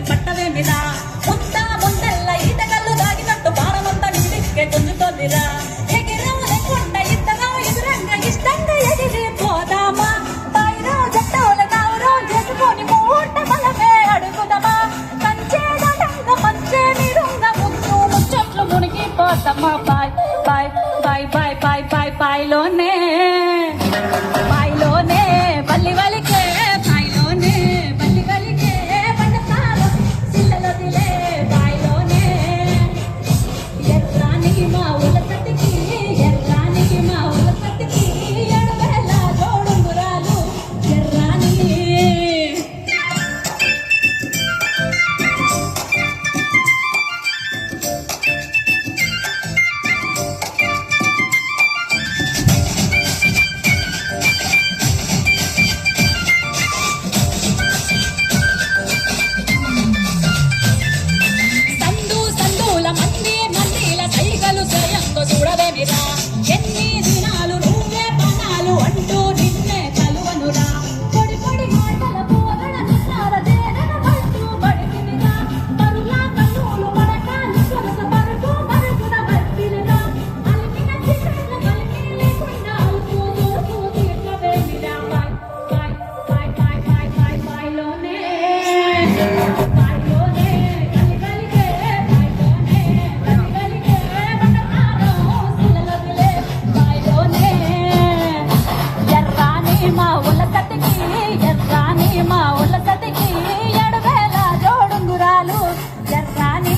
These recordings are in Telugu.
పట్టవేమిరా ముద్ద ముందెల్ల ఈతగల్లు దాగినట్టు భారమంతా నిలికే గుంజుతోందిరా ఎగిరం లేకుండ ఇద్దరం ఎదురంగా ఇష్టంగా ఎగిరి పోదామా పైరో జట్టోల గౌరవ చేసుకొని మూట బలమే అడుగుదామా కంచే దడంగ మంచే నిరుంగ ముగ్గు ముచ్చట్లు మునిగిపోతామా బాయ్ బాయ్ బాయ్ బాయ్ బాయ్ బాయ్ బాయ్లోనే బాయ్లోనే బల్లి వలికే బాయ్లోనే బల్లి వలికే పడతారు సిల్లలు దిలే బాయ్లోనే ఎర్రాని మా ఉలకటికి ఎర్రాని మా ఉలకటికి ఎడవేల జోడుంగురాలు ఎర్రాని చూడవేమిరా ఎన్ని దినాలు నువ్వే పనాలు అంటూ నిన్నే కలువనురా పొడి పొడి మాటల పోగడ నిన్నార దేదన పట్టు పడికినిరా పరులా కన్నులు పడకాలు సొలస పరుగు పరుగున బతిలిరా అలికిన చిన్న కలికి లేకుండా అల్పు దూపు తీర్చవేమిరా బాయ్ బాయ్ బాయ్ బాయ్ బాయ్ బాయ్ బాయ్లోనే బాయ్లోనే కలిగలిగే బాయ్లోనే కలిగలిగే మా ఉలకటికి ఎర్రాని మా ఉలకటికి ఎడవేల జోడుంగురాలు ఎర్రాని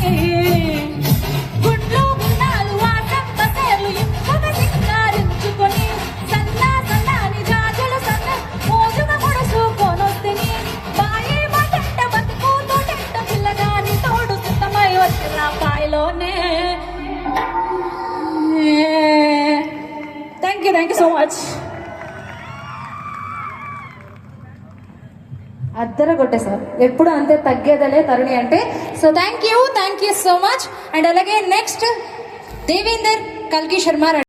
గుడ్లు గుండాలు ఆటంప సేర్లు ఇంపగ సింగారించుకొని సన్నా సన్నాని జాజులు సన్న మోజుగా ముడుచుకొనొస్తిని బాయి మాటంట బతుకు తోటంట పిల్లగాని తోడు సిద్ధమై వచ్చిన బాయిలోనే థ్యాంక్ యూ సో మచ్. అద్దర కొట్టేసారు ఎప్పుడు అంతే తగ్గేదలే తరుణి అంటే. So thank you so much. And అలాగే నెక్స్ట్ దేవేందర్ కల్కి శర్మ.